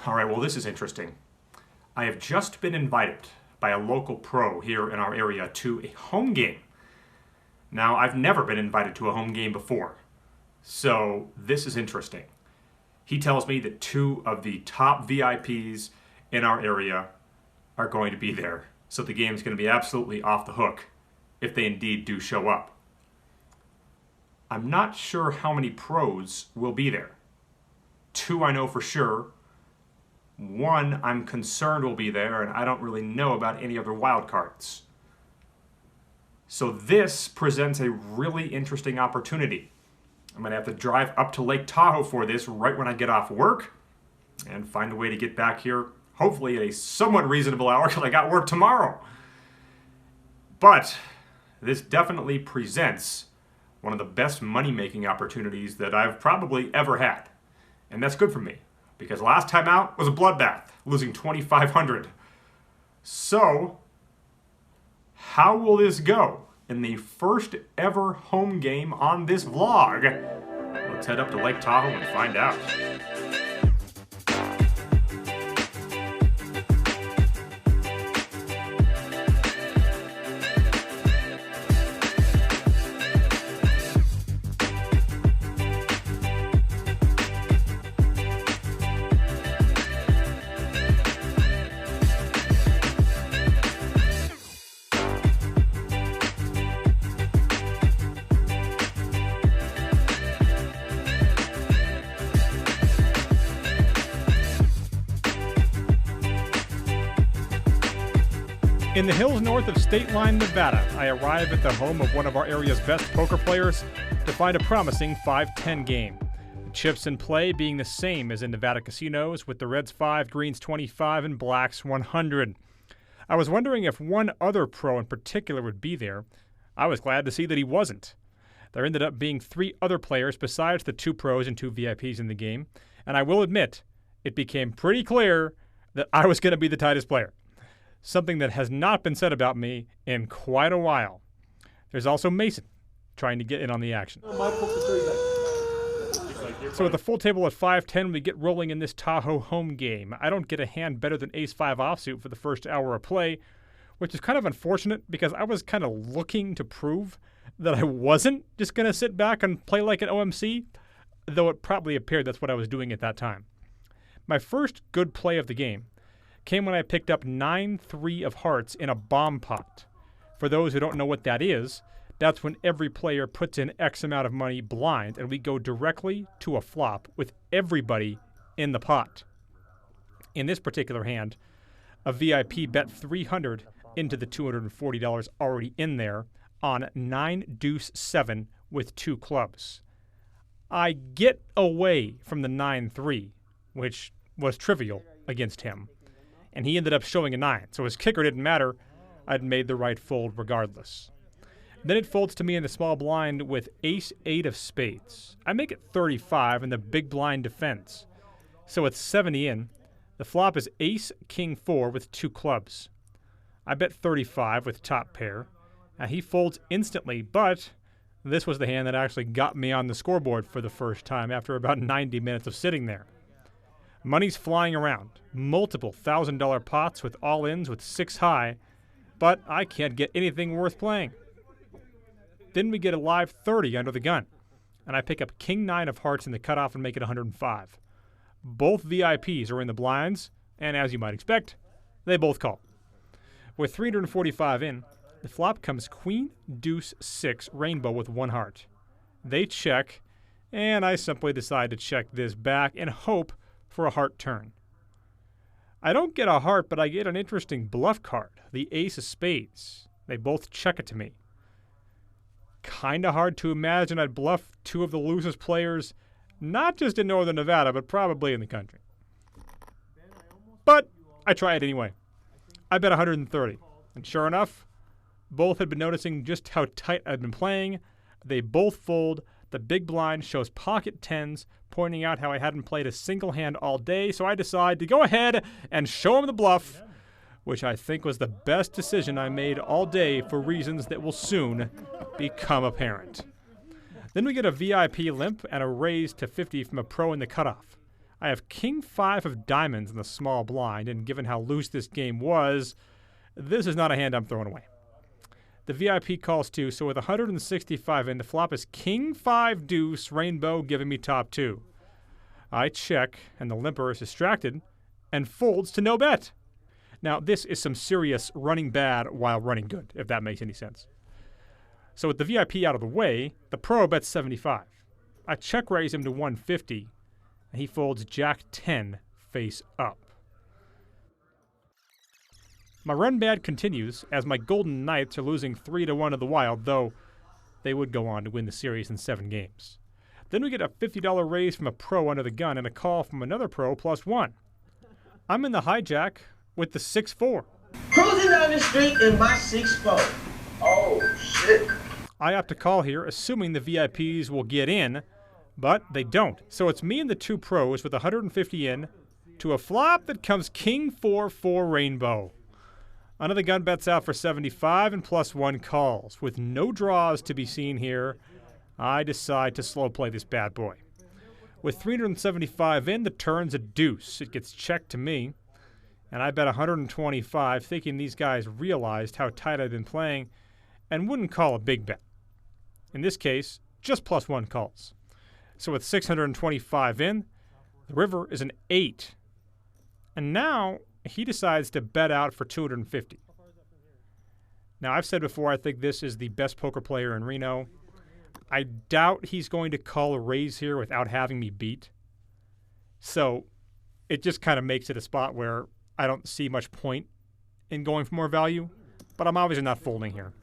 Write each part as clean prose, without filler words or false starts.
All right, well, this is interesting. I have just been invited by a local pro here in our area to a home game. Now, I've never been invited to a home game before, so this is interesting. He tells me that two of the top VIPs in our area are going to be there, so the game's going to be absolutely off the hook if they indeed do show up. I'm not sure how many pros will be there. Two I know for sure. One I'm concerned will be there, and I don't really know about any other wild cards. So this presents a really interesting opportunity. I'm going to have to drive up to Lake Tahoe for this right when I get off work and find a way to get back here, hopefully at a somewhat reasonable hour because I got work tomorrow. But this definitely presents one of the best money-making opportunities that I've probably ever had. And that's good for me, because last time out was a bloodbath, losing $2,500. So, how will this go in the first ever home game on this vlog? Let's head up to Lake Tahoe and find out. In the hills north of State Line, Nevada, I arrive at the home of one of our area's best poker players to find a promising 5-10 game. The chips in play being the same as in Nevada casinos, with the Reds 5, Greens 25, and Blacks 100. I was wondering if one other pro in particular would be there. I was glad to see that he wasn't. There ended up being 3 other players besides the 2 pros and 2 VIPs in the game, and I will admit, it became pretty clear that I was going to be the tightest player. Something that has not been said about me in quite a while. There's also Mason trying to get in on the action. So with a full table at 5-10, we get rolling in this Tahoe home game. I don't get a hand better than ace-5 offsuit for the first hour of play, which is kind of unfortunate because I was kind of looking to prove that I wasn't just going to sit back and play like an OMC, though it probably appeared that's what I was doing at that time. My first good play of the game came when I picked up 9-3 of hearts in a bomb pot. For those who don't know what that is, that's when every player puts in X amount of money blind and we go directly to a flop with everybody in the pot. In this particular hand, a VIP bet 300 into the $240 already in there on 9-deuce-7 with 2 clubs. I get away from the 9-3, which was trivial against him, and he ended up showing a 9, so his kicker didn't matter. I'd made the right fold regardless. Then it folds to me in the small blind with ace-8 of spades. I make it 35 and the big blind defends. So it's 70 in. The flop is ace-king-4 with 2 clubs. I bet 35 with top pair. Now he folds instantly, but this was the hand that actually got me on the scoreboard for the first time after about 90 minutes of sitting there. Money's flying around, multiple $1,000 pots with all-ins with 6 high, but I can't get anything worth playing. Then we get a live 30 under the gun, and I pick up king-9 of hearts in the cutoff and make it 105. Both VIPs are in the blinds, and as you might expect, they both call. With 345 in, the flop comes queen-deuce-6 rainbow with 1 heart. They check, and I simply decide to check this back and hope for a heart turn. I don't get a heart, but I get an interesting bluff card, the ace of spades. They both check it to me. Kinda hard to imagine I'd bluff 2 of the loosest players, not just in northern Nevada, but probably in the country. But I try it anyway. I bet 130, and sure enough, both had been noticing just how tight I'd been playing. They both fold. The big blind shows pocket 10s, pointing out how I hadn't played a single hand all day, so I decide to go ahead and show him the bluff, which I think was the best decision I made all day for reasons that will soon become apparent. Then we get a VIP limp and a raise to 50 from a pro in the cutoff. I have king 5 of diamonds in the small blind, and given how loose this game was, this is not a hand I'm throwing away. The VIP calls too, so with 165 in, the flop is king 5 deuce, rainbow, giving me top 2. I check, and the limper is distracted and folds to no bet. Now, this is some serious running bad while running good, if that makes any sense. So with the VIP out of the way, the pro bets 75. I check raise him to 150, and he folds jack 10 face up. My run bad continues as my Golden Knights are losing 3-1 to the Wild, though they would go on to win the series in 7 games. Then we get a $50 raise from a pro under the gun and a call from another pro +1. I'm in the hijack with the 6-4. Cruising down the street in my 6-4. Oh, shit. I opt to call here, assuming the VIPs will get in, but they don't. So it's me and the 2 pros with 150 in to a flop that comes king 4-4 rainbow. Under the gun bets out for 75 and +1 calls. With no draws to be seen here, I decide to slow play this bad boy. With 375 in, the turn's a deuce. It gets checked to me, and I bet 125, thinking these guys realized how tight I'd been playing and wouldn't call a big bet. In this case, just +1 calls. So with 625 in, the river is an 8. And now he decides to bet out for 250. Now, I've said before, I think this is the best poker player in Reno. I doubt he's going to call a raise here without having me beat. So it just kind of makes it a spot where I don't see much point in going for more value, but I'm obviously not folding here.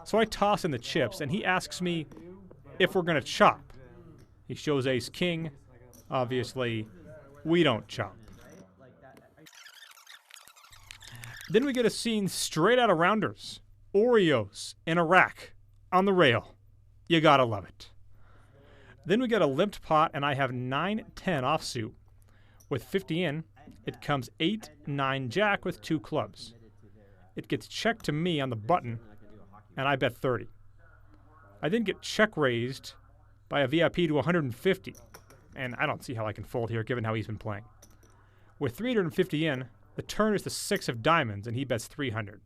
So I toss in the chips, and he asks me if we're going to chop. He shows ace-king. Obviously, we don't chop. Then we get a scene straight out of Rounders. Oreos in a rack on the rail. You gotta love it. Then we get a limped pot, and I have 9-10 offsuit. With 50 in, it comes 8-9 jack with 2 clubs. It gets checked to me on the button, and I bet 30. I then get check raised by a VIP to 150, and I don't see how I can fold here given how he's been playing. With 350 in, the turn is the 6 of diamonds, and he bets 300.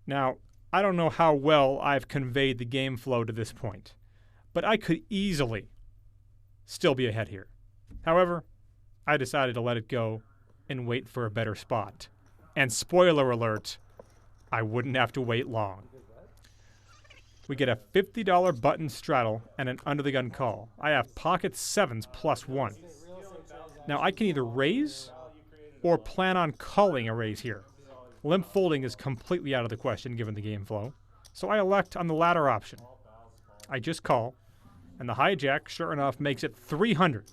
Now, I don't know how well I've conveyed the game flow to this point, but I could easily still be ahead here. However, I decided to let it go and wait for a better spot. And spoiler alert, I wouldn't have to wait long. We get a $50 button straddle and an under-the-gun call. I have pocket 7s +1. Now, I can either raise or plan on calling a raise here. Limp folding is completely out of the question given the game flow, so I elect on the latter option. I just call, and the hijack, sure enough, makes it 300.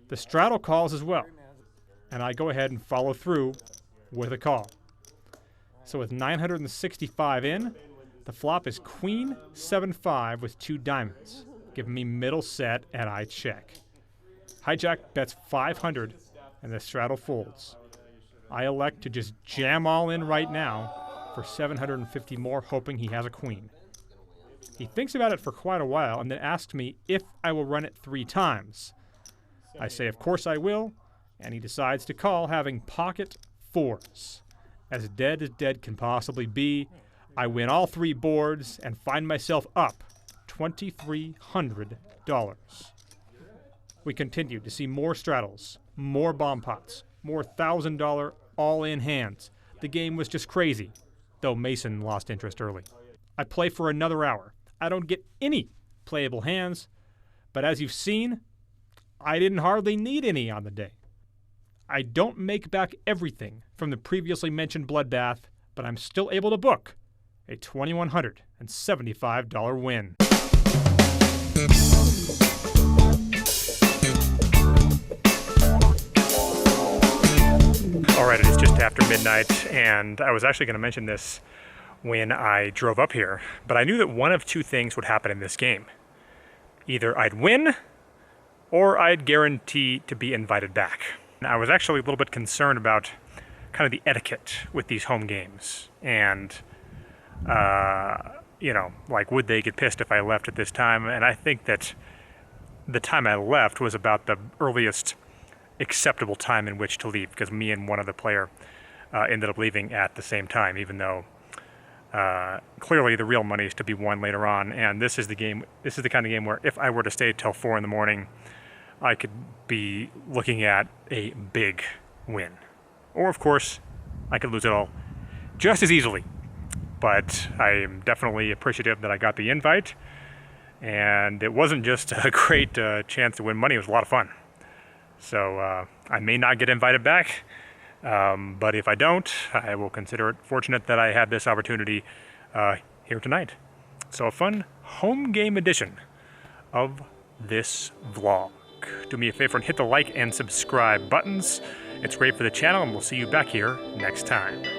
The straddle calls as well, and I go ahead and follow through with a call. So with 965 in, the flop is queen 7-5 with 2 diamonds, giving me middle set, and I check. Hijack bets 500, and the straddle folds. I elect to just jam all in right now for 750 more, hoping he has a queen. He thinks about it for quite a while and then asks me if I will run it 3 times. I say, of course I will, and he decides to call, having pocket 4s. As dead can possibly be, I win all 3 boards and find myself up $2,300. We continue to see more straddles, more bomb pots, more $1,000 all-in hands. The game was just crazy, though Mason lost interest early. I play for another hour. I don't get any playable hands, but as you've seen, I didn't hardly need any on the day. I don't make back everything from the previously mentioned bloodbath, but I'm still able to book a $2,175 win. All right, it is just after midnight, and I was actually going to mention this when I drove up here, but I knew that one of 2 things would happen in this game. Either I'd win, or I'd guarantee to be invited back. I was actually a little bit concerned about kind of the etiquette with these home games, and, like, would they get pissed if I left at this time? And I think that the time I left was about the earliest acceptable time in which to leave, because me and one other player ended up leaving at the same time, even though clearly the real money is to be won later on. And this is the game. This is the kind of game where if I were to stay till 4 in the morning, I could be looking at a big win. Or of course, I could lose it all just as easily. But I am definitely appreciative that I got the invite. And it wasn't just a great chance to win money, it was a lot of fun. So I may not get invited back, but if I don't, I will consider it fortunate that I had this opportunity here tonight. So a fun home game edition of this vlog. Do me a favor and hit the like and subscribe buttons. It's great for the channel, and we'll see you back here next time.